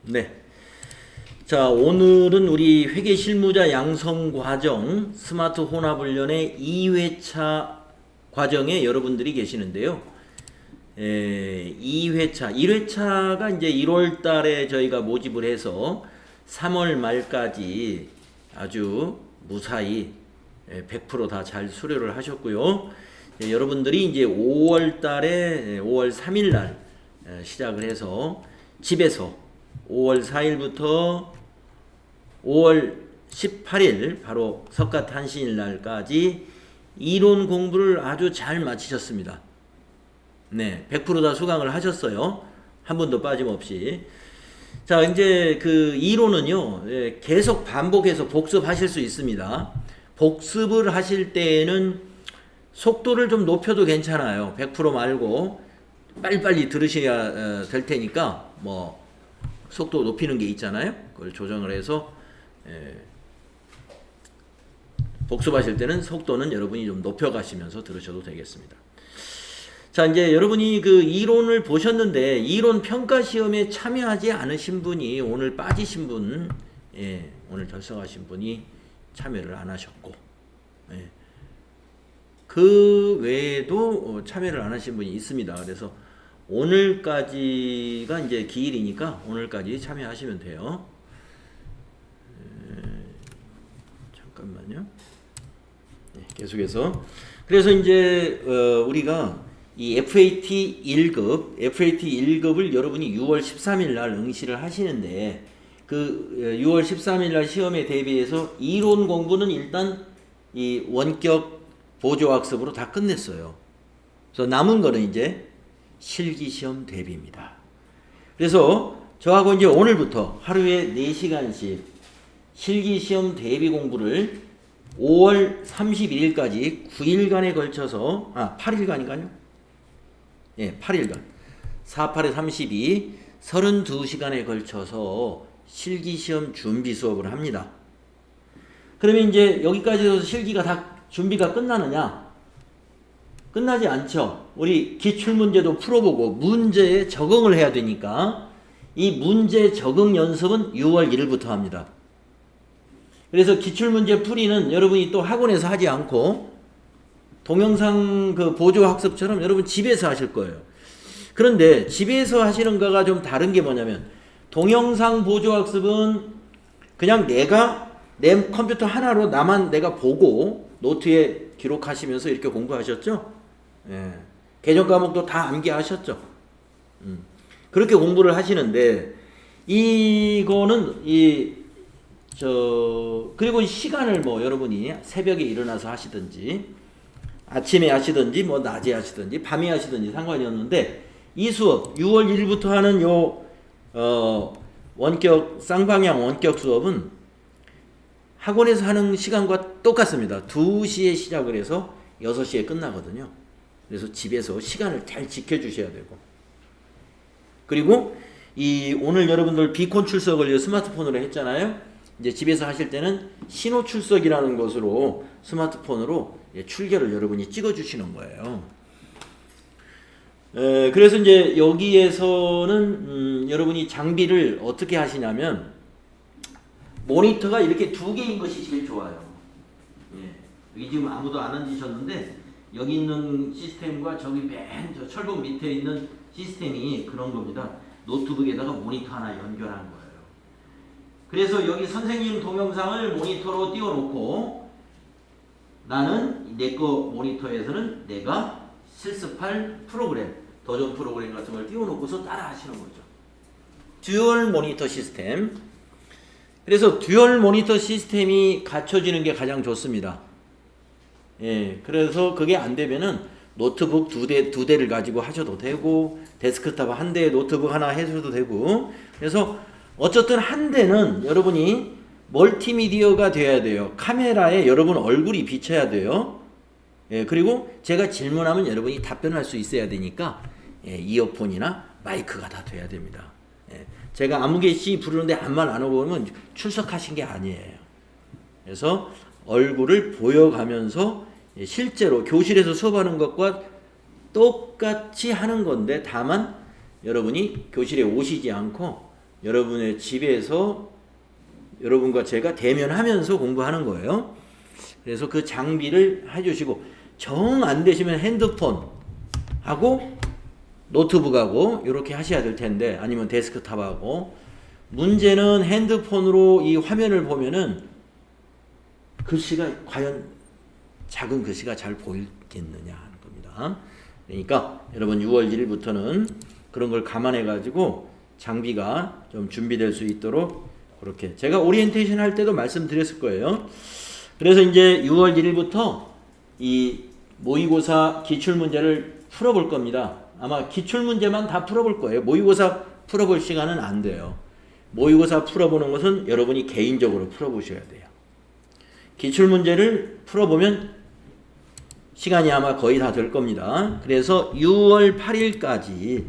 네. 자, 오늘은 우리 회계 실무자 양성 과정 스마트 혼합훈련의 2회차 과정에 여러분들이 계시는데요. 2회차, 1회차가 이제 1월 달에 저희가 모집을 해서 3월 말까지 아주 무사히 100% 다 잘 수료를 하셨고요. 여러분들이 이제 5월 달에 5월 3일 날 시작을 해서 집에서 5월 4일부터 5월 18일 바로 석가탄신일 날까지 이론 공부를 아주 잘 마치셨습니다. 네, 100% 다 수강을 하셨어요. 한 번도 빠짐없이. 자, 이제 그 이론은요, 계속 반복해서 복습하실 수 있습니다. 복습을 하실 때에는 속도를 좀 높여도 괜찮아요. 100% 말고 빨리빨리 들으셔야 될 테니까 뭐 속도 높이는 게 있잖아요. 그걸 조정을 해서 복습하실 때는 속도는 여러분이 좀 높여가시면서 들으셔도 되겠습니다. 자, 이제 여러분이 그 이론을 보셨는데 이론 평가 시험에 참여하지 않으신 분이 오늘 빠지신 분, 오늘 결석하신 분이 참여를 안 하셨고, 그 외에도 참여를 안 하신 분이 있습니다. 그래서 오늘까지가 이제 기일이니까 오늘까지 참여하시면 돼요. 잠깐만요. 네, 계속해서. 그래서 이제 우리가 이 FAT 1급을 여러분이 6월 13일 날 응시를 하시는데 그 6월 13일 날 시험에 대비해서 이론 공부는 일단 이 원격 보조학습으로 다 끝냈어요. 그래서 남은 거는 이제 실기시험 대비입니다. 그래서 저하고 이제 오늘부터 하루에 4시간씩 실기시험 대비 공부를 5월 31일까지 9일간에 걸쳐서 8일간인가요? 예, 8일간 4, 8에 32 32시간에 걸쳐서 실기시험 준비 수업을 합니다. 그러면 이제 여기까지 해서 실기가 다 준비가 끝나느냐? 끝나지 않죠. 우리 기출문제도 풀어보고 문제에 적응을 해야 되니까 이 문제 적응 연습은 6월 1일부터 합니다. 그래서 기출문제 풀이는 여러분이 또 학원에서 하지 않고 동영상 그 보조학습처럼 여러분 집에서 하실 거예요. 그런데 집에서 하시는 거가 좀 다른 게 뭐냐면 동영상 보조학습은 그냥 내가 내 컴퓨터 하나로 내가 보고 노트에 기록하시면서 이렇게 공부하셨죠? 예. 개정 과목도 다 암기하셨죠? 그렇게 공부를 하시는데 이거는 그리고 시간을 뭐 여러분이 새벽에 일어나서 하시든지 아침에 하시든지 뭐 낮에 하시든지 밤에 하시든지 상관이 없는데 이 수업 6월 1일부터 하는 원격 쌍방향 원격 수업은 학원에서 하는 시간과 똑같습니다. 2시에 시작을 해서 6시에 끝나거든요. 그래서 집에서 시간을 잘 지켜주셔야 되고 그리고 오늘 여러분들 비콘 출석을 스마트폰으로 했잖아요. 이제 집에서 하실 때는 신호 출석이라는 것으로 스마트폰으로 출결을 여러분이 찍어주시는 거예요. 그래서 이제 여기에서는 여러분이 장비를 어떻게 하시냐면 모니터가 이렇게 2개인 것이 제일 좋아요. 여기 지금 아무도 안 앉으셨는데 여기 있는 시스템과 저기 맨 저 철봉 밑에 있는 시스템이 그런 겁니다. 노트북에다가 모니터 하나 연결한 거예요. 그래서 여기 선생님 동영상을 모니터로 띄워놓고 나는 내 거 모니터에서는 내가 실습할 프로그램, 도전 프로그램 같은 걸 띄워놓고서 따라 하시는 거죠. 듀얼 모니터 시스템. 그래서 듀얼 모니터 시스템이 갖춰지는 게 가장 좋습니다. 그래서 그게 안 되면은 노트북 두 대를 가지고 하셔도 되고 데스크탑 한 대에 노트북 하나 해줘도 되고 그래서 어쨌든 한 대는 여러분이 멀티미디어가 돼야 돼요. 카메라에 여러분 얼굴이 비쳐야 돼요. 그리고 제가 질문하면 여러분이 답변할 수 있어야 되니까 이어폰이나 마이크가 다 돼야 됩니다. 제가 아무개씨 부르는데 암만 안 오고 그러면 출석하신 게 아니에요. 그래서 얼굴을 보여가면서 실제로 교실에서 수업하는 것과 똑같이 하는 건데 다만 여러분이 교실에 오시지 않고 여러분의 집에서 여러분과 제가 대면하면서 공부하는 거예요. 그래서 그 장비를 해주시고 정 안 되시면 핸드폰하고 노트북하고 이렇게 하셔야 될 텐데 아니면 데스크탑하고 문제는 핸드폰으로 이 화면을 보면은 글씨가 과연 작은 글씨가 잘 보이겠느냐 하는 겁니다. 그러니까 여러분 6월 1일부터는 그런 걸 감안해 가지고 장비가 좀 준비될 수 있도록 그렇게 제가 오리엔테이션 할 때도 말씀드렸을 거예요. 그래서 이제 6월 1일부터 이 모의고사 기출문제를 풀어볼 겁니다. 아마 기출문제만 다 풀어볼 거예요. 모의고사 풀어볼 시간은 안 돼요. 모의고사 풀어보는 것은 여러분이 개인적으로 풀어보셔야 돼요. 기출문제를 풀어보면 시간이 아마 거의 다 될 겁니다. 그래서 6월 8일까지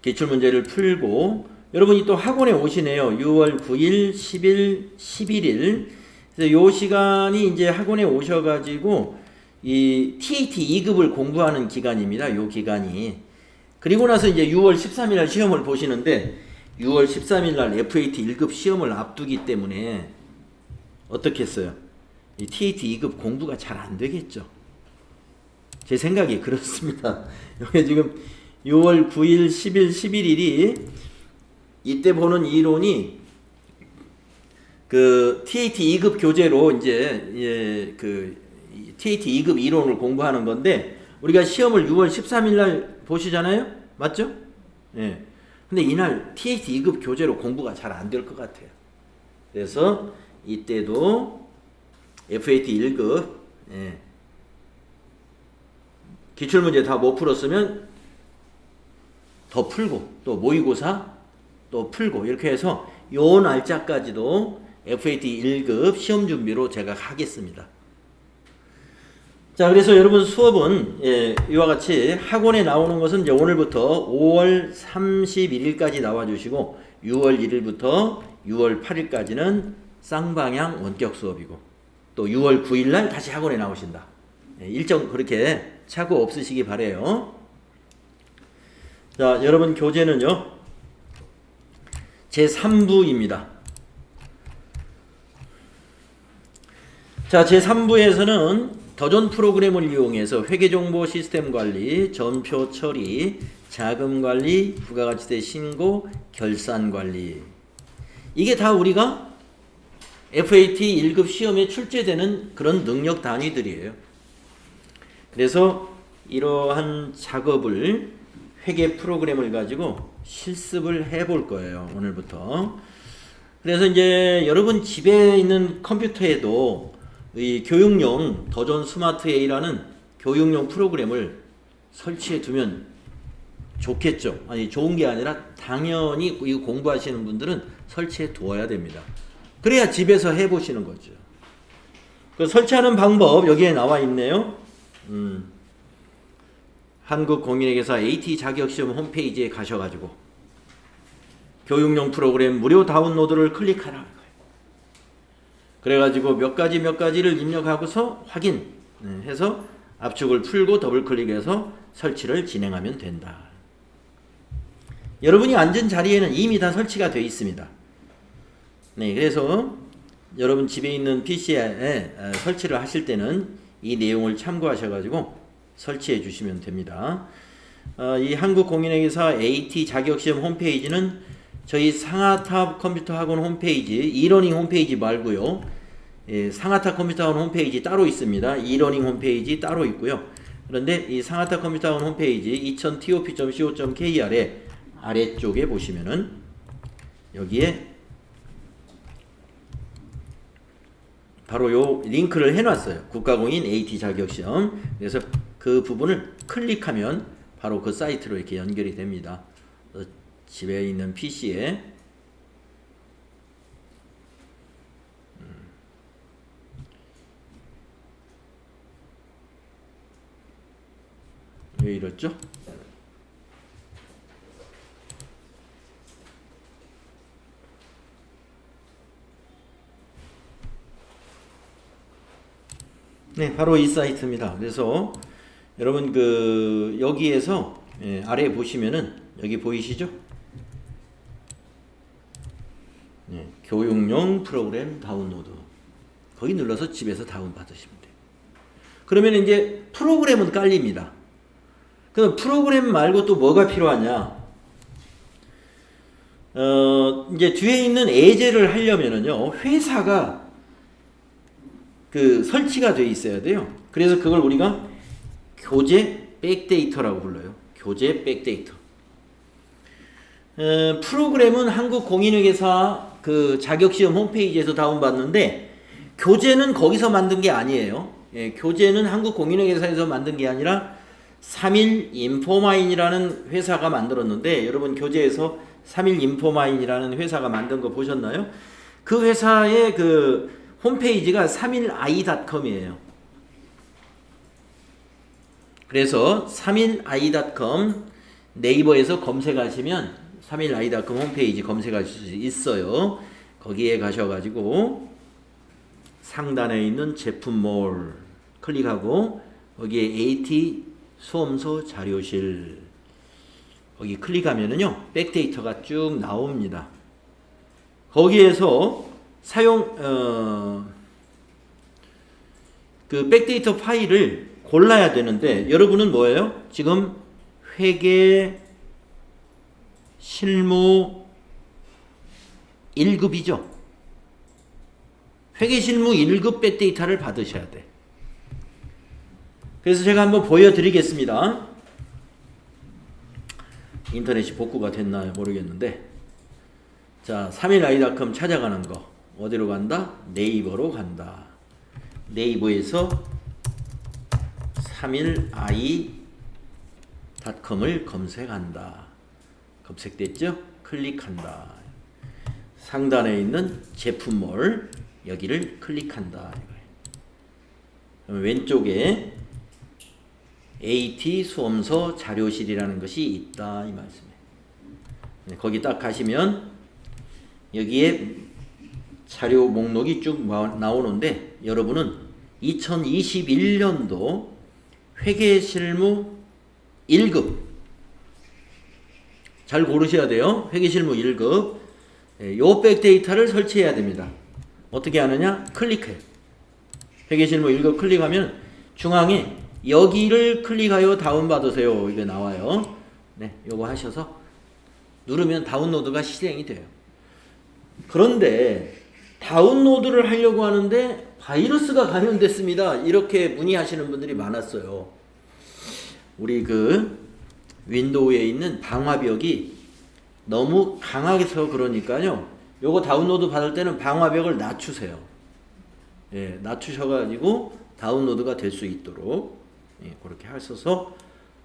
기출문제를 풀고 여러분이 또 학원에 오시네요. 6월 9일, 10일, 11일. 그래서 요 시간이 이제 학원에 오셔가지고 이 TAT 2급을 공부하는 기간입니다. 요 기간이. 그리고 나서 이제 6월 13일 날 시험을 보시는데 6월 13일 날 FAT 1급 시험을 앞두기 때문에 어떻게 했어요? 이 TAT 2급 공부가 잘 안 되겠죠. 제 생각이 그렇습니다. 여기 지금 6월 9일, 10일, 11일이 이때 보는 이론이 그 TAT 2급 교재로 이제 그 TAT 2급 이론을 공부하는 건데 우리가 시험을 6월 13일 날 보시잖아요? 맞죠? 예. 근데 이날 TAT 2급 교재로 공부가 잘 안 될 것 같아요. 그래서 이때도 FAT 1급 예. 기출문제 다 못 풀었으면 더 풀고 또 모의고사 또 풀고 이렇게 해서 요 날짜까지도 FAT 1급 시험 준비로 제가 하겠습니다. 자, 그래서 여러분 수업은 이와 같이 학원에 나오는 것은 이제 오늘부터 5월 31일까지 나와주시고 6월 1일부터 6월 8일까지는 쌍방향 원격 수업이고 또 6월 9일날 다시 학원에 나오신다. 일정 그렇게 착오 없으시기 바래요. 자, 여러분 교재는요. 제3부입니다. 자, 제3부에서는 더존 프로그램을 이용해서 회계정보 시스템 관리, 전표 처리, 자금 관리, 부가가치세 신고, 결산 관리. 이게 다 우리가 FAT 1급 시험에 출제되는 그런 능력 단위들이에요. 그래서 이러한 작업을 회계 프로그램을 가지고 실습을 해볼 거예요. 오늘부터. 그래서 이제 여러분 집에 있는 컴퓨터에도 이 교육용 더존 스마트 A라는 교육용 프로그램을 설치해 두면 좋겠죠. 아니 좋은 게 아니라 당연히 이거 공부하시는 분들은 설치해 두어야 됩니다. 그래야 집에서 해보시는 거죠. 그 설치하는 방법 여기에 나와 있네요. 한국공인회계사 AT 자격시험 홈페이지에 가셔가지고 교육용 프로그램 무료 다운로드를 클릭하라. 그래가지고 몇 가지를 입력하고서 확인해서 압축을 풀고 더블 클릭해서 설치를 진행하면 된다. 여러분이 앉은 자리에는 이미 다 설치가 되어 있습니다. 네, 그래서 여러분 집에 있는 PC에 설치를 하실 때는 이 내용을 참고하셔가지고 설치해 주시면 됩니다. 이 한국공인회계사 AT 자격시험 홈페이지는 저희 상하탑 컴퓨터학원 홈페이지, 이러닝 홈페이지 말고요. 상하탑 컴퓨터학원 홈페이지 따로 있습니다. 이러닝 홈페이지 따로 있고요. 그런데 이 상하탑 컴퓨터학원 홈페이지 2000top.co.kr의 아래쪽에 보시면은 여기에 바로 요 링크를 해놨어요. 국가공인 AT 자격시험. 그래서 그 부분을 클릭하면 바로 그 사이트로 이렇게 연결이 됩니다. 집에 있는 PC에 왜 이렇죠? 네, 바로 이 사이트입니다. 그래서 여러분 그 여기에서 아래에 보시면은 여기 보이시죠? 네, 교육용 프로그램 다운로드. 거기 눌러서 집에서 다운받으시면 돼요. 그러면 이제 프로그램은 깔립니다. 그럼 프로그램 말고 또 뭐가 필요하냐? 이제 뒤에 있는 예제를 하려면은요, 회사가 그 설치가 돼 있어야 돼요. 그래서 그걸 우리가 교재 백데이터라고 불러요. 교재 백데이터. 프로그램은 한국공인회계사 그 자격시험 홈페이지에서 다운받는데, 교재는 거기서 만든 게 아니에요. 예, 교재는 한국공인회계사에서 만든 게 아니라 3.1인포마인이라는 회사가 만들었는데, 여러분 교재에서 3.1인포마인이라는 회사가 만든 거 보셨나요? 그 회사의 그 홈페이지가 3.1i.com이에요. 그래서 3.1i.com 네이버에서 검색하시면 3.1i.com 홈페이지 검색하실 수 있어요. 거기에 가셔가지고 상단에 있는 제품몰 클릭하고 거기에 AT 수험서 자료실 거기 클릭하면은요 백데이터가 쭉 나옵니다. 거기에서 그 백데이터 파일을 골라야 되는데, 여러분은 뭐예요? 지금 회계 실무 1급이죠. 회계 실무 1급 백데이터를 받으셔야 돼. 그래서 제가 한번 보여드리겠습니다. 인터넷이 복구가 됐나 모르겠는데, 자, 3.1i.com 찾아가는 거 어디로 간다? 네이버로 간다. 네이버에서 3.1i.com을 검색한다. 검색됐죠? 클릭한다. 상단에 있는 제품몰 여기를 클릭한다. 그럼 왼쪽에 AT 수험서 자료실이라는 것이 있다 이 말씀이에요. 네, 거기 딱 가시면 여기에 자료 목록이 쭉 나오는데, 여러분은 2021년도 회계실무 1급 잘 고르셔야 돼요. 회계실무 1급 요 백데이터를 설치해야 됩니다. 어떻게 하느냐? 클릭해요. 회계실무 1급 클릭하면 중앙에 여기를 클릭하여 다운받으세요 이게 나와요. 네, 요거 하셔서 누르면 다운로드가 실행이 돼요. 그런데 다운로드를 하려고 하는데 바이러스가 감염됐습니다 이렇게 문의하시는 분들이 많았어요. 우리 그 윈도우에 있는 방화벽이 너무 강하게서 그러니까요, 요거 다운로드 받을 때는 방화벽을 낮추세요. 예, 낮추셔가지고 다운로드가 될 수 있도록 그렇게 하셔서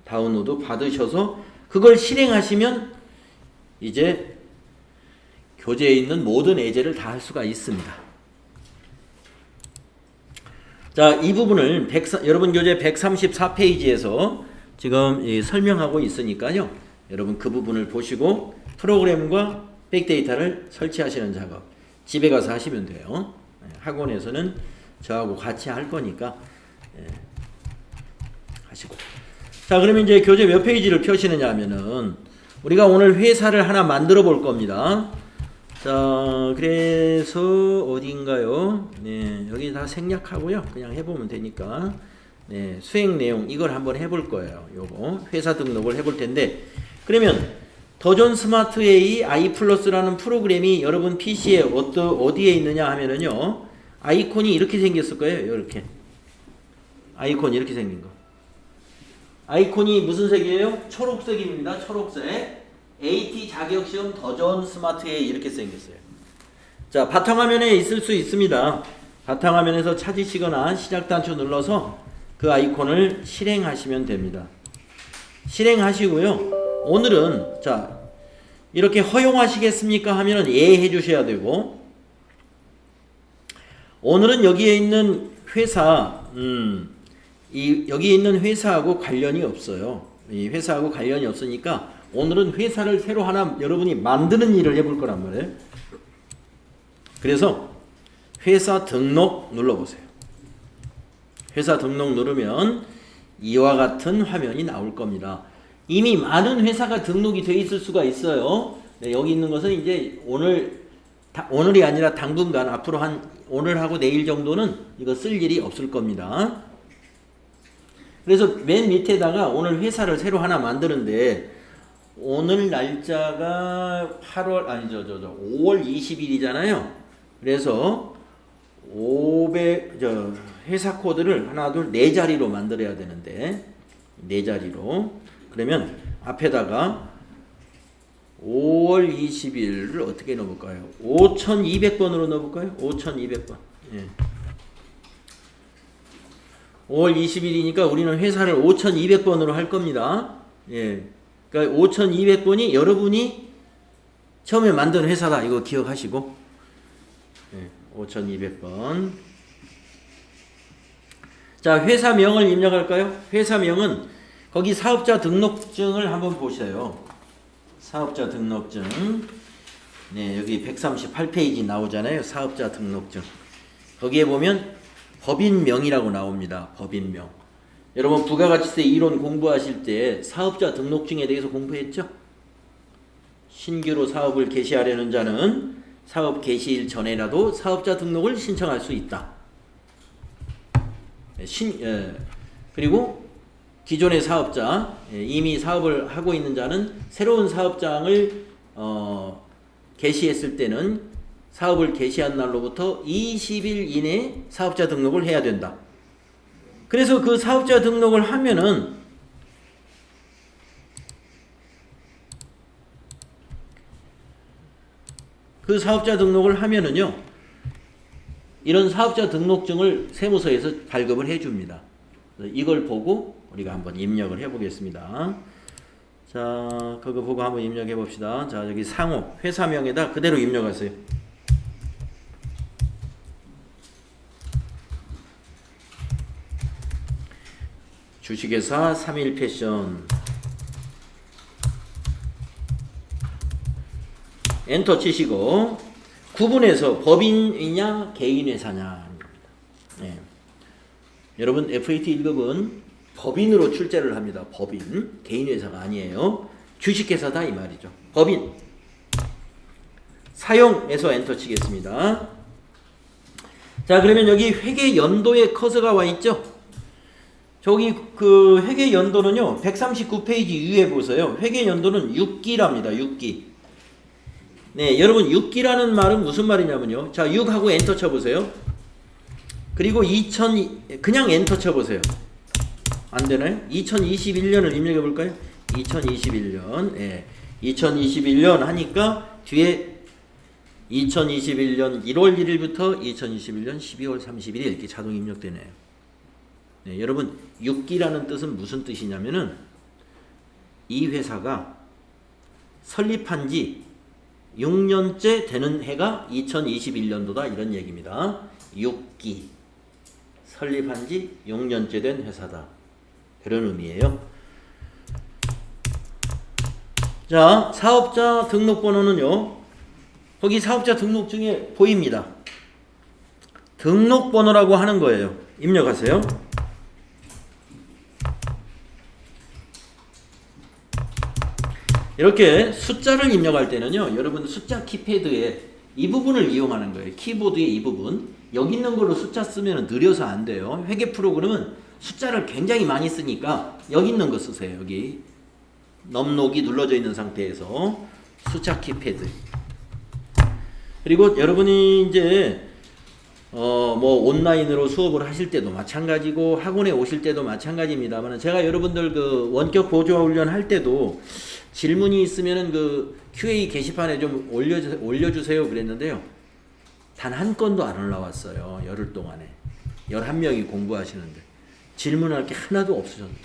다운로드 받으셔서 그걸 실행하시면 이제 교재에 있는 모든 예제를 다 할 수가 있습니다. 자, 이 부분을 여러분 교재 134페이지에서 지금 설명하고 있으니까요, 여러분 그 부분을 보시고 프로그램과 백데이터를 설치하시는 작업 집에 가서 하시면 돼요. 학원에서는 저하고 같이 할 거니까 하시고. 자, 그러면 이제 교재 몇 페이지를 펴시느냐 하면은 우리가 오늘 회사를 하나 만들어 볼 겁니다. 자, 그래서 어딘가요? 네, 여기 다 생략하고요. 그냥 해보면 되니까. 네, 수행 내용 이걸 한번 해볼 거예요. 요거 회사 등록을 해볼 텐데, 그러면 더존 스마트 A i 플러스라는 프로그램이 여러분 PC에 어디에 있느냐 하면은요, 아이콘이 이렇게 생겼을 거예요. 이렇게 아이콘이 이렇게 생긴 거. 아이콘이 무슨 색이에요? 초록색입니다. 초록색. AT 자격시험 더존 스마트 A 이렇게 생겼어요. 자, 바탕화면에 있을 수 있습니다. 바탕화면에서 찾으시거나 시작 단추 눌러서 그 아이콘을 실행하시면 됩니다. 실행하시고요. 오늘은 자, 이렇게 허용하시겠습니까 하면은 예 해주셔야 되고, 오늘은 여기에 있는 회사, 여기 있는 회사하고 관련이 없어요. 이 회사하고 관련이 없으니까 오늘은 회사를 새로 하나 여러분이 만드는 일을 해볼 거란 말이에요. 그래서 회사 등록 눌러보세요. 회사 등록 누르면 이와 같은 화면이 나올 겁니다. 이미 많은 회사가 등록이 돼 있을 수가 있어요. 네, 여기 있는 것은 이제 오늘이 아니라 당분간 앞으로 한 오늘하고 내일 정도는 이거 쓸 일이 없을 겁니다. 그래서 맨 밑에다가 오늘 회사를 새로 하나 만드는데 오늘 날짜가 5월 20일이잖아요. 그래서 회사 코드를 하나 둘 네 자리로 만들어야 되는데 네 자리로 그러면 앞에다가 5월 20일을 어떻게 넣어볼까요? 5200번으로 넣어볼까요? 5200번. 예. 5월 20일이니까 우리는 회사를 5200번으로 할 겁니다. 예. 그러니까 5200번이 여러분이 처음에 만든 회사다. 이거 기억하시고. 예. 5200번. 자, 회사명을 입력할까요? 회사명은 거기 사업자 등록증을 한번 보세요. 사업자 등록증. 네, 여기 138페이지 나오잖아요. 사업자 등록증. 거기에 보면 법인명이라고 나옵니다. 법인명. 여러분 부가가치세 이론 공부하실 때 사업자 등록증에 대해서 공부했죠? 신규로 사업을 개시하려는 자는 사업 개시일 전에라도 사업자 등록을 신청할 수 있다. 그리고 기존의 사업자, 이미 사업을 하고 있는 자는 새로운 사업장을 개시했을 때는 사업을 개시한 날로부터 20일 이내에 사업자 등록을 해야 된다. 그래서 그 사업자 등록을 하면은 이런 사업자 등록증을 세무서에서 발급을 해줍니다. 이걸 보고 우리가 한번 입력을 해보겠습니다. 자, 그거 보고 한번 입력해 봅시다. 자, 여기 상호, 회사명에다 그대로 입력하세요. 주식회사 3일패션. 엔터 치시고 구분해서 법인이냐 개인회사냐. 네. 여러분 FAT 1급은 법인으로 출제를 합니다. 법인. 개인회사가 아니에요. 주식회사다 이 말이죠. 법인. 사용에서 엔터 치겠습니다. 자, 그러면 여기 회계 연도의 커서가 와 있죠? 저기 그 회계 연도는요. 139페이지 위에 보세요. 회계 연도는 6기랍니다. 6기. 네, 여러분 6기라는 말은 무슨 말이냐면요. 자, 6하고 엔터 쳐보세요. 그리고 그냥 엔터 쳐보세요. 안 되나요? 2021년을 입력해 볼까요? 2021년. 예. 2021년 하니까 뒤에 2021년 1월 1일부터 2021년 12월 31일 이렇게 자동 입력되네요. 네, 여러분 6기라는 뜻은 무슨 뜻이냐면은 이 회사가 설립한 지 6년째 되는 해가 2021년도다 이런 얘기입니다. 6기. 설립한 지 6년째 된 회사다. 그런 의미예요. 자, 사업자 등록번호는요. 거기 사업자 등록증에 보입니다. 등록번호라고 하는 거예요. 입력하세요. 이렇게 숫자를 입력할 때는요. 여러분 숫자 키패드에 이 부분을 이용하는 거예요. 키보드의 이 부분. 여기 있는 걸로 숫자 쓰면 느려서 안 돼요. 회계 프로그램은 숫자를 굉장히 많이 쓰니까 여기 있는 거 쓰세요. 여기 넘록이 눌러져 있는 상태에서 숫자 키패드. 그리고 여러분이 이제 뭐 온라인으로 수업을 하실 때도 마찬가지고 학원에 오실 때도 마찬가지입니다만 제가 여러분들 그 원격 보조 훈련 할 때도 질문이 있으면은 그 QA 게시판에 좀 올려주세요 그랬는데요. 단 한 건도 안 올라왔어요. 열흘 동안에. 11명이 공부하시는데. 질문할 게 하나도 없으셨네요.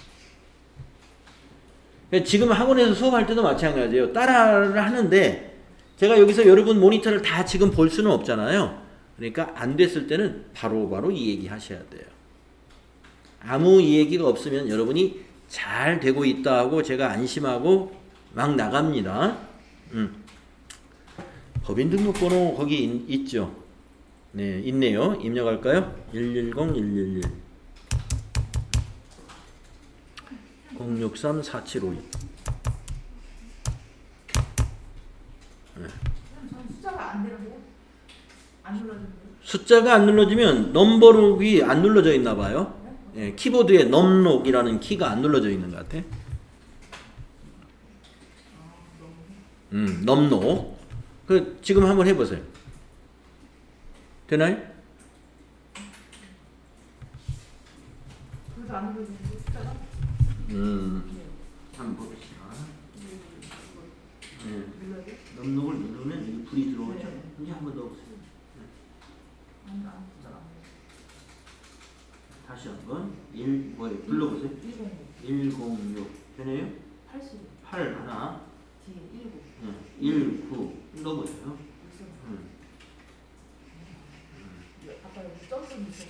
지금 학원에서 수업할 때도 마찬가지예요. 따라를 하는데 제가 여기서 여러분 모니터를 다 지금 볼 수는 없잖아요. 그러니까 안 됐을 때는 바로바로 이 얘기 하셔야 돼요. 아무 이 얘기가 없으면 여러분이 잘 되고 있다 하고 제가 안심하고 막 나갑니다. 법인 등록번호 거기 있죠. 네, 있네요. 입력할까요? 110-111 063-4752 저는 숫자가 안 들어요? 안 눌러지는데? 숫자가 안 눌러지면 넘버록이 안 눌러져 있나 봐요. 예, 키보드에 넘록이라는 키가 안 눌러져 있는 것 같아. 넘록. 그 지금 한번 해보세요. 되나요? 그래서 안 눌러지는데 숫자가? 한번 봅시다. 눌러요? 넘록을 누르면 여기 불이 들어오죠. 네. 이제 한번 넣어보세요. 안 숫자가 안 다시 한번 불러보세요. 106 되네요? 80 8 하나 뒤에 19 19 넣어보세요. 아까 여기 점점 있어서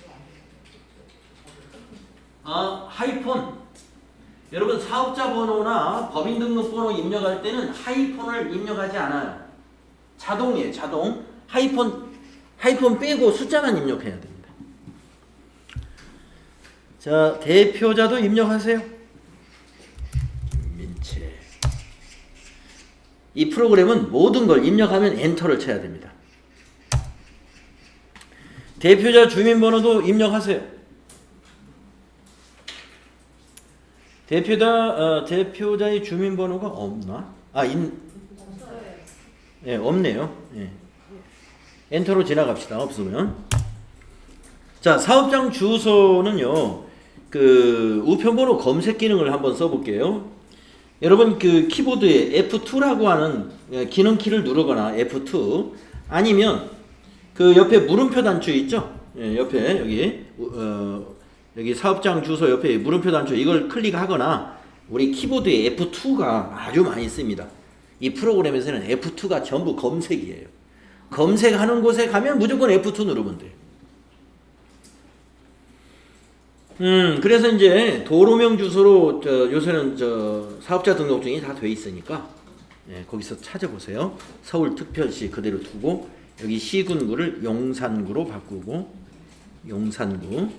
안 돼요. 하이폰. 여러분 사업자 번호나 법인 등록 번호 입력할 때는 하이폰을 입력하지 않아요. 자동이에요. 자동. 하이폰 빼고 숫자만 입력해야 됩니다. 자, 대표자도 입력하세요. 민채. 이 프로그램은 모든 걸 입력하면 엔터를 쳐야 됩니다. 대표자 주민번호도 입력하세요. 대표자의 주민번호가 없나? 예, 없네요. 예. 엔터로 지나갑시다. 없으면. 자, 사업장 주소는요. 그 우편번호 검색 기능을 한번 써볼게요. 여러분 그 키보드에 F2라고 하는 기능 키를 누르거나 F2 아니면 그 옆에 물음표 단추 있죠? 예, 옆에 여기 사업장 주소 옆에 물음표 단추 이걸 클릭하거나 우리 키보드에 F2가 아주 많이 씁니다. 이 프로그램에서는 F2가 전부 검색이에요. 검색하는 곳에 가면 무조건 F2 누르면 돼요. 그래서 이제 도로명 주소로 요새는 사업자 등록증이 다 돼 있으니까 예, 거기서 찾아보세요. 서울특별시 그대로 두고 여기 시군구를 용산구로 바꾸고 용산구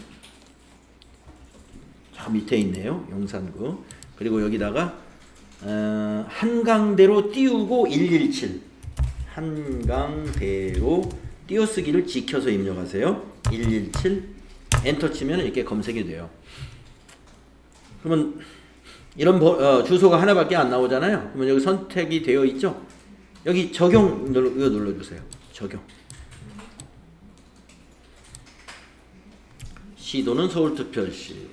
저 밑에 있네요. 용산구. 그리고 여기다가 한강대로 띄우고 117 한강대로 띄어쓰기를 지켜서 입력하세요. 117 엔터 치면 이렇게 검색이 돼요. 그러면 이런 주소가 하나밖에 안 나오잖아요. 그러면 여기 선택이 되어 있죠. 여기 적용 이거 눌러주세요. 적용. 시도는 서울특별시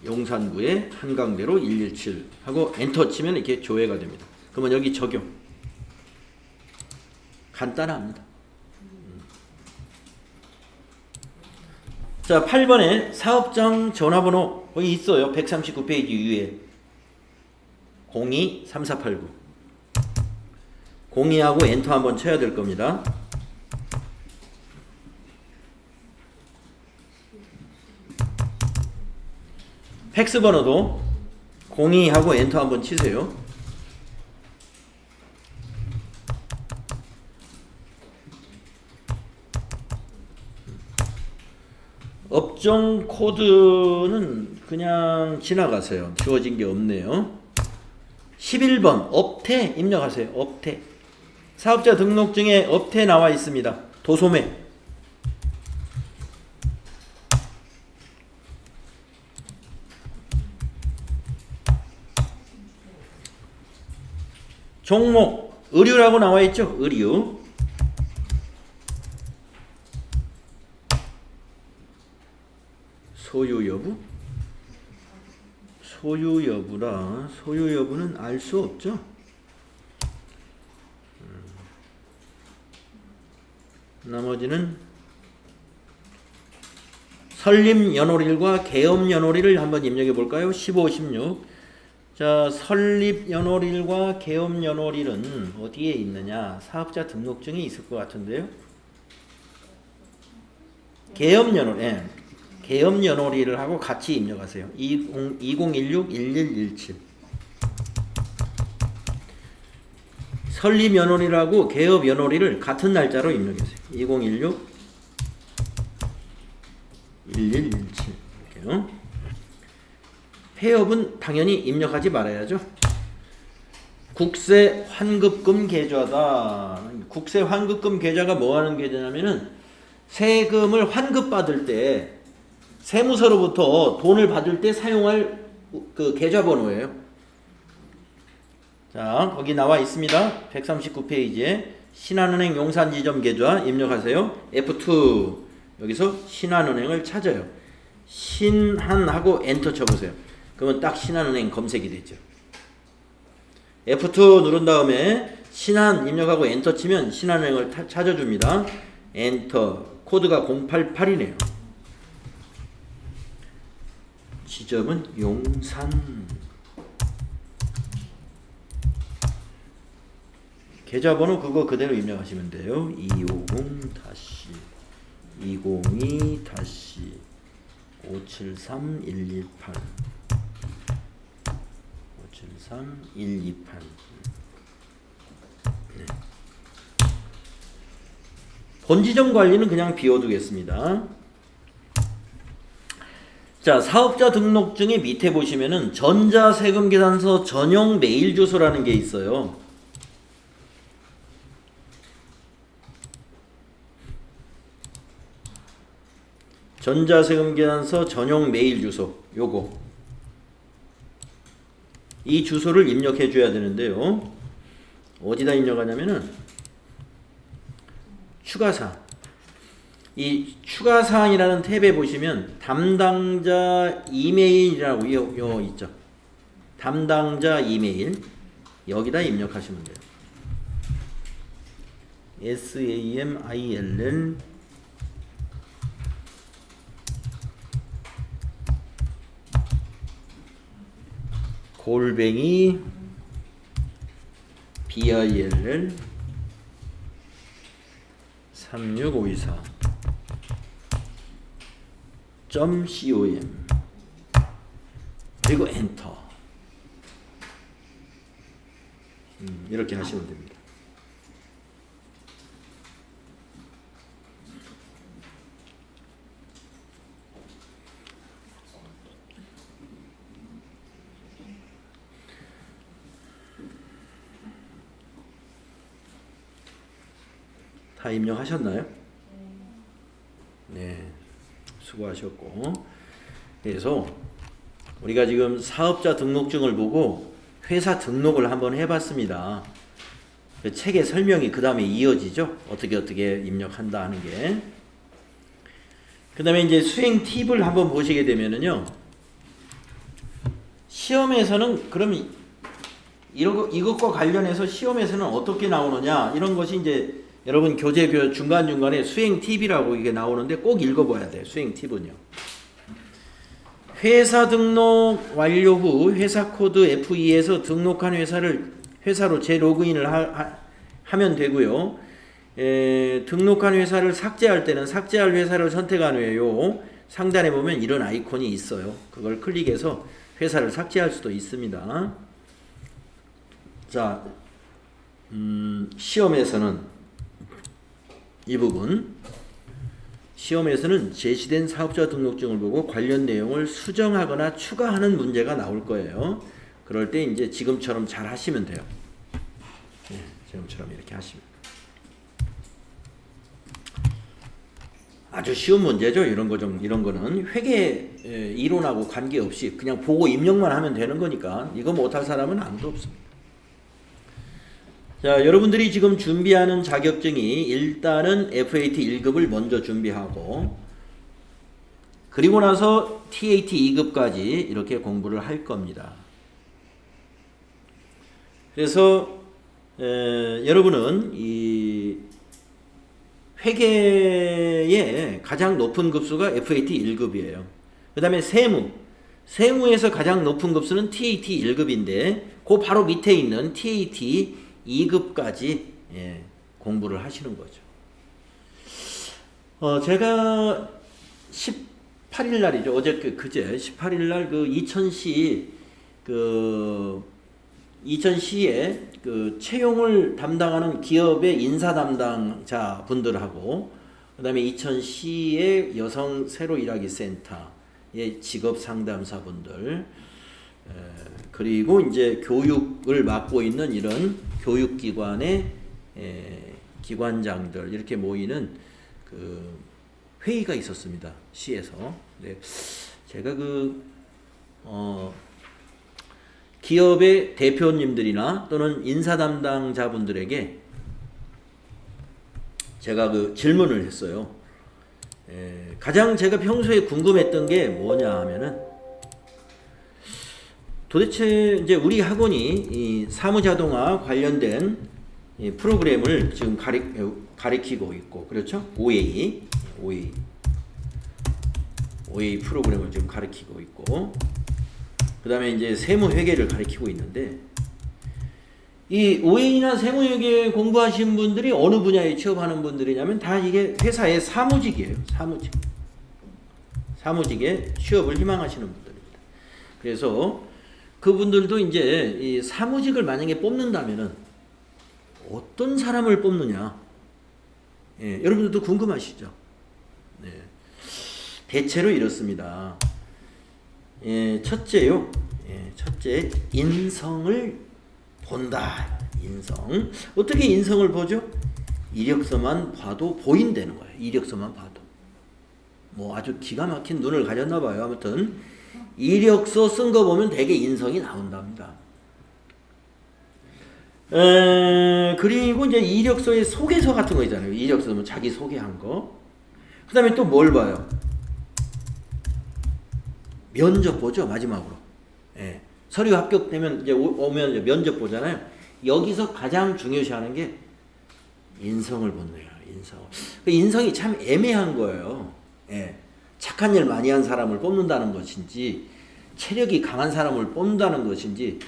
용산구에 한강대로 117 하고 엔터 치면 이렇게 조회가 됩니다. 그러면 여기 적용. 간단합니다. 자, 8번에 사업장 전화번호 거기 있어요. 139페이지 위에 023489 02하고 엔터 한번 쳐야 될 겁니다. 팩스 번호도 02하고 엔터 한번 치세요. 업종 코드는 그냥 지나가세요. 주어진 게 없네요. 11번 업태 입력하세요. 업태. 사업자 등록증에 업태 나와 있습니다. 도소매. 종목 의류라고 나와 있죠. 의류. 소유 여부? 소유 여부라 소유 여부는 알 수 없죠. 나머지는 설립 연월일과 개업 연월일을 한번 입력해 볼까요? 15, 16. 자, 설립 연월일과 개업 연월일은 어디에 있느냐? 사업자 등록증이 있을 것 같은데요. 개업 연월, 예. 개업 연월일을 하고 같이 입력하세요. 2016-1117 설립 연월일하고 개업 연월일을 같은 날짜로 입력하세요. 2016-1117 이렇게요. 폐업은 당연히 입력하지 말아야죠. 국세 환급금 계좌다. 국세 환급금 계좌가 뭐 하는 계좌냐면은 세금을 환급받을 때 세무서로부터 돈을 받을 때 사용할 그 계좌번호예요. 자, 거기 나와 있습니다. 139페이지에 신한은행 용산지점 계좌 입력하세요. F2 여기서 신한은행을 찾아요. 신한하고 엔터 쳐보세요. 그러면 딱 신한은행 검색이 되죠. F2 누른 다음에 신한 입력하고 엔터 치면 신한은행을 찾아줍니다. 엔터. 코드가 088이네요. 지점은 용산. 계좌번호 그거 그대로 입력하시면 돼요. 250-202-573-128 573-128 네. 본지점 관리는 그냥 비워두겠습니다. 자, 사업자 등록증의 밑에 보시면은 전자세금계산서 전용 메일 주소라는 게 있어요. 전자세금계산서 전용 메일 주소 요거 이 주소를 입력해 줘야 되는데요. 어디다 입력하냐면은 추가사항 이 추가사항이라는 탭에 보시면 담당자 이메일이라고 요 있죠. 담당자 이메일 여기다 입력하시면 돼요. SAMILL 골뱅이 BILL 36524 .com 그리고 엔터 이렇게 하시면 됩니다. 다 입력하셨나요? 네, 수고하셨고 그래서 우리가 지금 사업자 등록증을 보고 회사 등록을 한번 해봤습니다. 그 책의 설명이 그 다음에 이어지죠. 어떻게 입력한다 하는 게. 그 다음에 이제 수행 팁을 한번 보시게 되면은요. 시험에서는 그럼 이것과 관련해서 시험에서는 어떻게 나오느냐 이런 것이 이제 여러분 교재 중간중간에 수행 팁이라고 이게 나오는데 꼭 읽어봐야 돼요. 수행 팁은요. 회사 등록 완료 후 회사 코드 F2에서 등록한 회사로 재로그인을 하면 되고요. 등록한 회사를 삭제할 때는 삭제할 회사를 선택한 후에요. 상단에 보면 이런 아이콘이 있어요. 그걸 클릭해서 회사를 삭제할 수도 있습니다. 자, 시험에서는 이 부분 시험에서는 제시된 사업자 등록증을 보고 관련 내용을 수정하거나 추가하는 문제가 나올 거예요. 그럴 때 이제 지금처럼 잘 하시면 돼요. 네, 지금처럼 이렇게 하시면 아주 쉬운 문제죠. 이런 거는 회계 이론하고 관계없이 그냥 보고 입력만 하면 되는 거니까 이거 못할 사람은 아무도 없습니다. 자, 여러분들이 지금 준비하는 자격증이 일단은 FAT 1급을 먼저 준비하고 그리고 나서 TAT 2급까지 이렇게 공부를 할 겁니다. 그래서 여러분은 이 회계의 가장 높은 급수가 FAT 1급이에요. 그 다음에 세무에서 가장 높은 급수는 TAT 1급인데 그 바로 밑에 있는 TAT 2급까지 공부를 하시는 거죠. 제가 18일 날이죠. 그제 18일 날 그 이천시에 그 채용을 담당하는 기업의 인사 담당자 분들하고 그다음에 이천시의 여성 새로 일하기 센터의 직업 상담사 분들 그리고 이제 교육을 맡고 있는 이런 교육기관의 기관장들 이렇게 모이는 그 회의가 있었습니다. 시에서. 네. 제가 기업의 대표님들이나 또는 인사 담당자분들에게 제가 질문을 했어요. 가장 제가 평소에 궁금했던 게 뭐냐 하면은 도대체 이제 우리 학원이 이 사무자동화 관련된 이 프로그램을 지금 가리키고 있고, 그렇죠? OA 프로그램을 지금 가리키고 있고, 그 다음에 이제 세무회계를 가리키고 있는데, 이 OA나 세무회계 공부하신 분들이 어느 분야에 취업하는 분들이냐면 다 이게 회사의 사무직이에요. 사무직에 취업을 희망하시는 분들입니다. 그래서 그분들도 이제 이 사무직을 만약에 뽑는다면은 어떤 사람을 뽑느냐, 여러분들도 궁금하시죠? 네. 대체로 이렇습니다. 첫째요. 첫째, 인성을 본다. 인성. 어떻게 인성을 보죠? 이력서만 봐도 보인다는 거예요. 이력서만 봐도. 뭐 아주 기가 막힌 눈을 가졌나 봐요. 아무튼 이력서 쓴 거 보면 되게 인성이 나온답니다. 그리고 이제 이력서에 소개서 같은 거 있잖아요. 이력서 뭐 자기 소개한 거. 그 다음에 또 뭘 봐요? 면접 보죠. 마지막으로. 서류 합격되면 이제 오면 이제 면접 보잖아요. 여기서 가장 중요시하는 게 인성을 보는 거예요. 인성이 참 애매한 거예요. 착한 일 많이 한 사람을 뽑는다는 것인지, 체력이 강한 사람을 뽑는다는 것인지,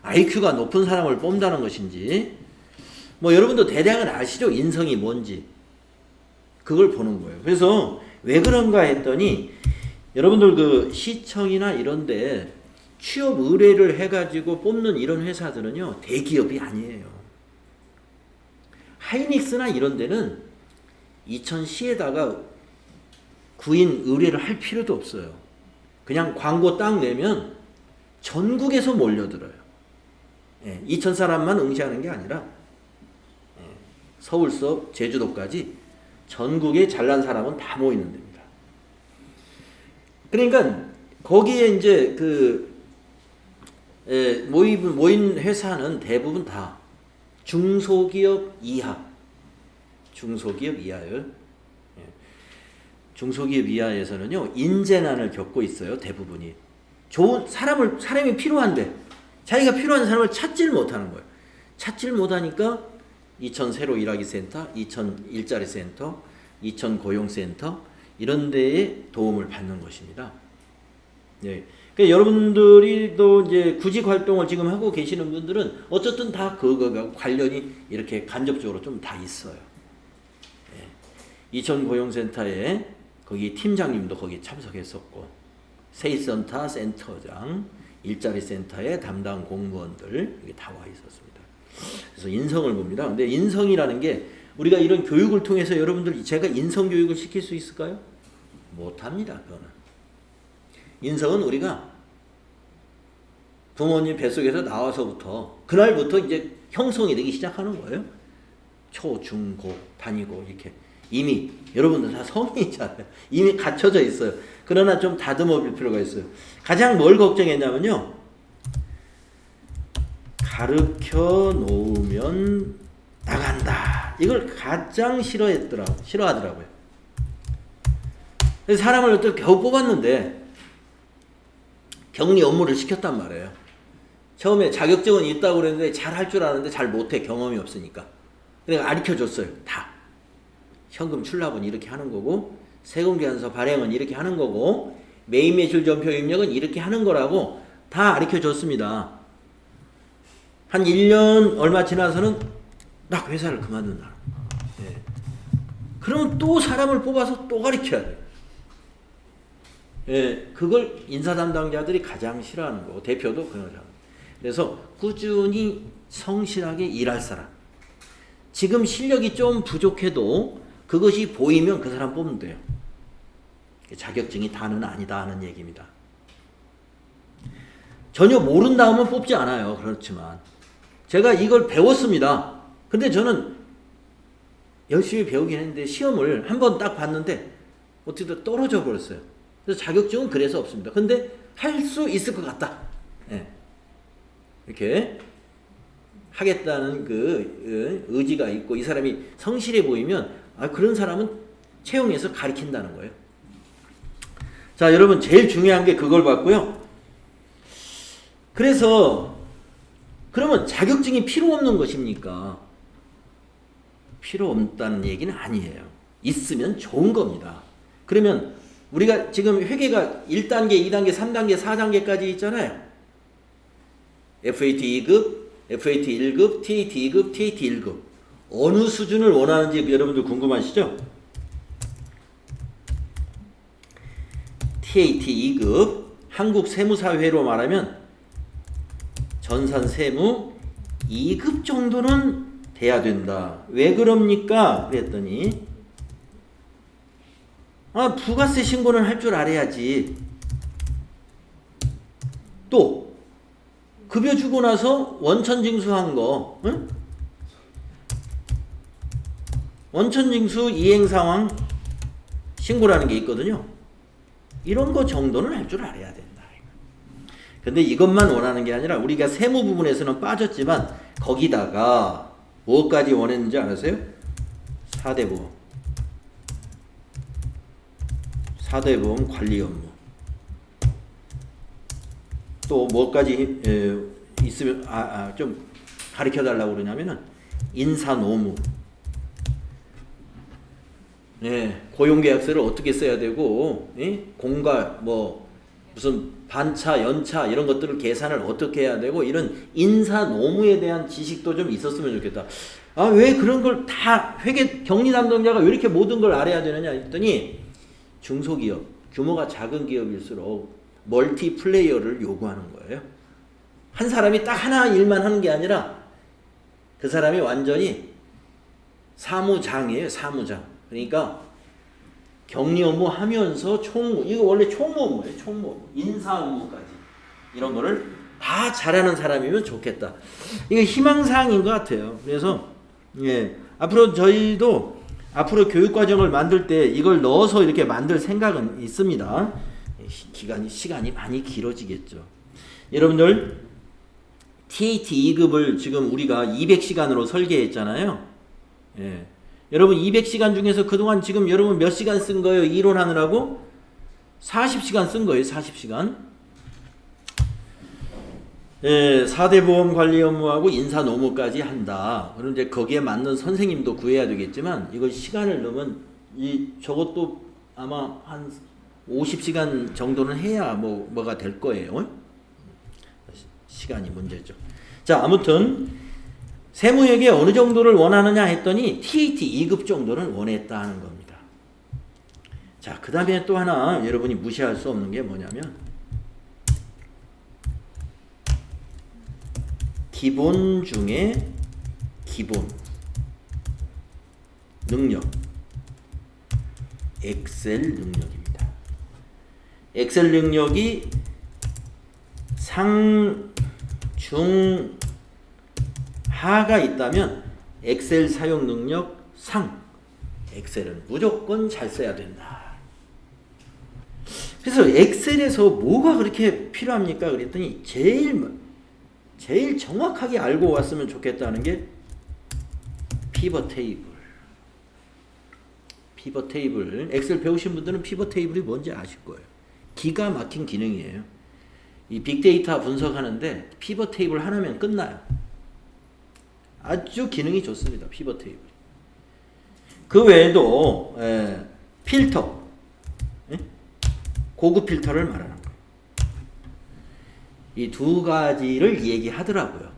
IQ가 높은 사람을 뽑는다는 것인지, 뭐 여러분도 대략은 아시죠? 인성이 뭔지. 그걸 보는 거예요. 그래서 왜 그런가 했더니 여러분들 시청이나 이런데 취업 의뢰를 해가지고 뽑는 이런 회사들은요, 대기업이 아니에요. 하이닉스나 이런 데는 이천시에다가 구인 의뢰를 할 필요도 없어요. 그냥 광고 딱 내면 전국에서 몰려들어요. 이천 사람만 응시하는 게 아니라 서울서 제주도까지 전국에 잘난 사람은 다 모이는 데입니다. 그러니까 거기에 이제 모인 회사는 대부분 다 중소기업 이하예요. 중소기업 이하에서는요, 인재난을 겪고 있어요. 대부분이. 좋은 사람이 필요한데 자기가 필요한 사람을 찾질 못하는 거예요. 찾질 못하니까 이천 새로 일하기 센터, 이천 일자리 센터, 이천 고용센터 이런 데에 도움을 받는 것입니다. 네. 그러니까 여러분들이 또 이제 구직 활동을 지금 하고 계시는 분들은 어쨌든 다 그거가 관련이 이렇게 간접적으로 좀 다 있어요. 네. 이천 고용센터에 거기 팀장님도 거기 참석했었고, 세이센터 센터장, 일자리 센터의 담당 공무원들 여기 다 와 있었습니다. 그래서 인성을 봅니다. 근데 인성이라는 게 우리가 이런 교육을 통해서 여러분들 제가 인성 교육을 시킬 수 있을까요? 못합니다. 그거는. 인성은 우리가 부모님 뱃속에서 나와서부터 그날부터 이제 형성이 되기 시작하는 거예요. 초, 중, 고 다니고 이렇게 이미 여러분들 다 성인이잖아요. 이미 갖춰져 있어요. 그러나 좀 다듬어 볼 필요가 있어요. 가장 뭘 걱정했냐면요, 가르쳐 놓으면 나간다. 이걸 가장 싫어하더라고요. 그래서 사람을 어떻게 겨우 뽑았는데 격리 업무를 시켰단 말이에요. 처음에 자격증은 있다고 그랬는데 잘 할 줄 아는데 잘 못해. 경험이 없으니까. 그러니까 가르쳐줬어요. 다. 현금 출납은 이렇게 하는 거고, 세금계산서 발행은 이렇게 하는 거고, 매입매출전표 입력은 이렇게 하는 거라고 다 가르쳐줬습니다. 한 1년 얼마 지나서는 딱 회사를 그만둔다. 네. 그러면 또 사람을 뽑아서 또 가르쳐야 돼요. 예, 그걸 인사 담당자들이 가장 싫어하는 거고, 대표도 그러죠. 그래서 꾸준히 성실하게 일할 사람. 지금 실력이 좀 부족해도 그것이 보이면 그 사람 뽑으면 돼요. 자격증이 다는 아니다 하는 얘기입니다. 전혀 모른다 하면 뽑지 않아요. 그렇지만 제가 이걸 배웠습니다. 근데 저는 열심히 배우긴 했는데 시험을 한 번 딱 봤는데 어떻게 떨어져 버렸어요. 그래서 자격증은 그래서 없습니다. 근데 할 수 있을 것 같다. 예. 이렇게 하겠다는 그 의지가 있고 이 사람이 성실해 보이면 그런 사람은 채용해서 가르친다는 거예요. 자, 여러분 제일 중요한 게 그걸 봤고요. 그래서 그러면 자격증이 필요 없는 것입니까? 필요 없다는 얘기는 아니에요. 있으면 좋은 겁니다. 그러면 우리가 지금 회계가 1단계, 2단계, 3단계, 4단계까지 있잖아요. FAT 2급, FAT 1급, TAT 2급, TAT 1급. 어느 수준을 원하는지 여러분들 궁금하시죠? TAT 2급, 한국세무사회로 말하면 전산세무 2급 정도는 돼야 된다. 왜 그럽니까? 그랬더니 부가세 신고는 할 줄 알아야지. 또 급여 주고 나서 원천징수한 거, 응? 원천징수 이행상황 신고라는 게 있거든요. 이런 거 정도는 할 줄 알아야 된다. 근데 이것만 원하는 게 아니라 우리가 세무 부분에서는 빠졌지만 거기다가 뭐까지 원했는지 아세요? 4대 보험. 4대 보험 관리 업무. 또 뭐까지 있으면 좀 가르쳐 달라고 그러냐면은 인사 노무. 네, 고용계약서를 어떻게 써야 되고, 공과 뭐 무슨 반차, 연차 이런 것들을 계산을 어떻게 해야 되고 이런 인사 노무에 대한 지식도 좀 있었으면 좋겠다. 왜 그런 걸 다 회계 격리 담당자가 왜 이렇게 모든 걸 알아야 되느냐 했더니 중소기업, 규모가 작은 기업일수록 멀티 플레이어를 요구하는 거예요. 한 사람이 딱 하나 일만 하는 게 아니라 그 사람이 완전히 사무장이에요. 사무장. 그러니까 격리 업무 하면서 이거 원래 총무 업무예요. 총무 업무. 인사 업무까지. 이런 거를 다 잘하는 사람이면 좋겠다. 이거 희망사항인 것 같아요. 그래서 앞으로 저희도 앞으로 교육과정을 만들 때 이걸 넣어서 이렇게 만들 생각은 있습니다. 시간이 많이 길어지겠죠. 여러분들 TAT 2급을 지금 우리가 200시간으로 설계했잖아요. 여러분 200시간 중에서 그동안 지금 여러분 몇 시간 쓴 거예요? 이론하느라고? 40시간 쓴 거예요. 40시간. 4대 보험 관리 업무하고 인사 노무까지 한다. 그럼 이제 거기에 맞는 선생님도 구해야 되겠지만 이걸 시간을 넣으면 저것도 아마 한 50시간 정도는 해야 뭐가 될 거예요. 시간이 문제죠. 자, 아무튼 세무회계 어느 정도를 원하느냐 했더니 TAT 2급 정도는 원했다 하는 겁니다. 자, 그 다음에 또 하나 여러분이 무시할 수 없는 게 뭐냐면 기본 중에 기본 능력 엑셀 능력입니다. 엑셀 능력이 상, 중, 하가 있다면 엑셀 사용 능력 상. 엑셀은 무조건 잘 써야 된다. 그래서 엑셀에서 뭐가 그렇게 필요합니까? 그랬더니 제일 정확하게 알고 왔으면 좋겠다는 게 피벗 테이블. 피벗 테이블. 엑셀 배우신 분들은 피벗 테이블이 뭔지 아실 거예요. 기가 막힌 기능이에요. 이 빅데이터 분석하는데 피벗 테이블 하나면 끝나요. 아주 기능이 좋습니다. 피벗 테이블. 그 외에도 필터, 고급 필터를 말하는 거예요. 이 두 가지를 얘기하더라고요.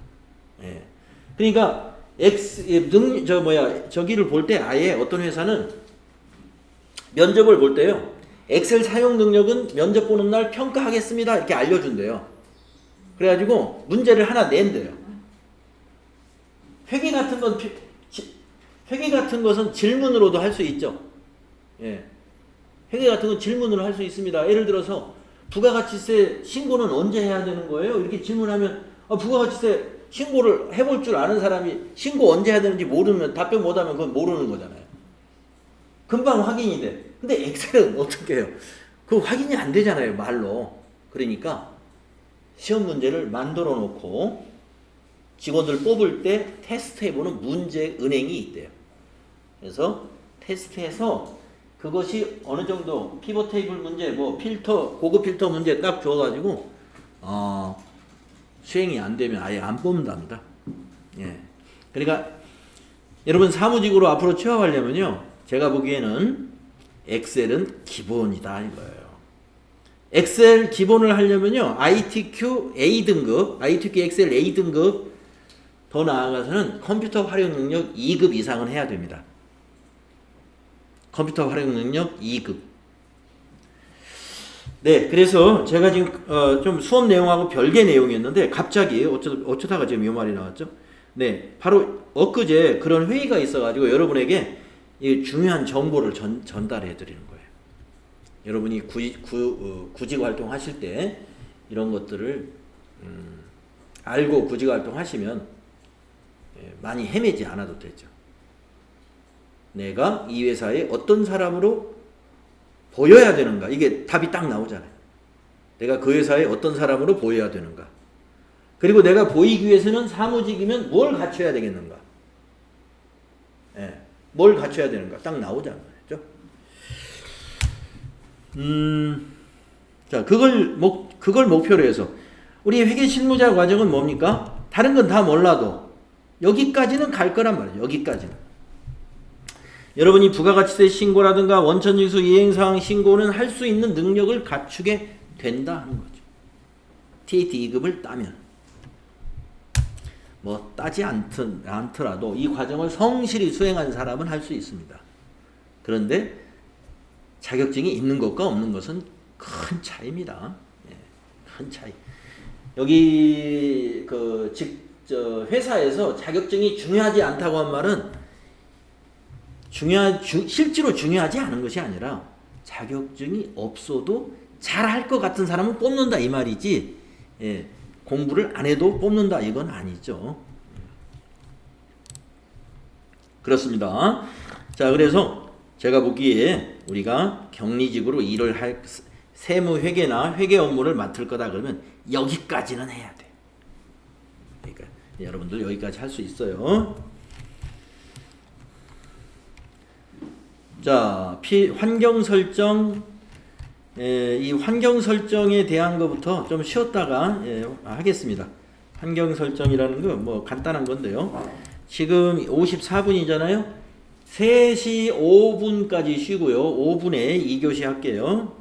그러니까 저기를 볼 때 아예 어떤 회사는 면접을 볼 때요. 엑셀 사용 능력은 면접 보는 날 평가하겠습니다. 이렇게 알려준대요. 그래가지고 문제를 하나 낸대요. 회계 같은 것은 질문으로도 할 수 있죠. 회계 같은 건 질문으로 할 수 있습니다. 예를 들어서 부가가치세 신고는 언제 해야 되는 거예요? 이렇게 질문하면 부가가치세 신고를 해볼 줄 아는 사람이 신고 언제 해야 되는지 모르면 답변 못하면 그건 모르는 거잖아요. 금방 확인이 돼. 근데 엑셀은 어떻게 해요? 그 확인이 안 되잖아요, 말로. 그러니까 시험 문제를 만들어 놓고 직원들 뽑을 때 테스트해보는 문제 은행이 있대요. 그래서 테스트해서 그것이 어느 정도 피벗 테이블 문제, 뭐 필터, 고급 필터 문제 딱 줘가지고 수행이 안 되면 아예 안 뽑는답니다. 예. 그러니까 여러분 사무직으로 앞으로 취업하려면요, 제가 보기에는 엑셀은 기본이다 이거예요. 엑셀 기본을 하려면요, ITQ A등급, ITQ 엑셀 A등급, 더 나아가서는 컴퓨터 활용 능력 2급 이상은 해야 됩니다. 컴퓨터 활용 능력 2급. 네, 그래서 제가 지금 좀 수업 내용하고 별개 내용이었는데 갑자기 어쩌다가 지금 이 말이 나왔죠? 네, 바로 엊그제 그런 회의가 있어가지고 여러분에게 이 중요한 정보를 전달해 드리는 거예요. 여러분이 구직 활동 하실 때 이런 것들을 알고 구직 활동 하시면 많이 헤매지 않아도 되죠. 내가 이 회사에 어떤 사람으로 보여야 되는가, 이게 답이 딱 나오잖아요. 내가 그 회사에 어떤 사람으로 보여야 되는가, 그리고 내가 보이기 위해서는 사무직이면 뭘 갖춰야 되겠는가, 뭘 갖춰야 되는가 딱 나오잖아요. 그렇죠? 자, 그걸 목표로 해서 우리 회계 실무자 과정은 뭡니까? 다른 건 다 몰라도 여기까지는 갈 거란 말이에요. 여기까지는. 여러분이 부가가치세 신고라든가 원천징수 이행사항 신고는 할 수 있는 능력을 갖추게 된다 하는 거죠. TAT 2급을 따면. 뭐 따지 않더라도 이 과정을 성실히 수행한 사람은 할 수 있습니다. 그런데 자격증이 있는 것과 없는 것은 큰 차이입니다. 큰 차이. 여기 회사에서 자격증이 중요하지 않다고 한 말은 실제로 중요하지 않은 것이 아니라 자격증이 없어도 잘할 것 같은 사람은 뽑는다 이 말이지, 공부를 안 해도 뽑는다 이건 아니죠. 그렇습니다. 자, 그래서 제가 보기에 우리가 격리직으로 일을 할 세무회계나 회계 업무를 맡을 거다 그러면 여기까지는 해야 돼. 그러니까 여러분들 여기까지 할 수 있어요. 자, 환경 설정, 이 환경 설정에 대한 것부터 좀 쉬었다가 하겠습니다. 환경 설정이라는 거 뭐 간단한 건데요. 지금 54분이잖아요. 3시 5분까지 쉬고요. 5분에 2교시 할게요.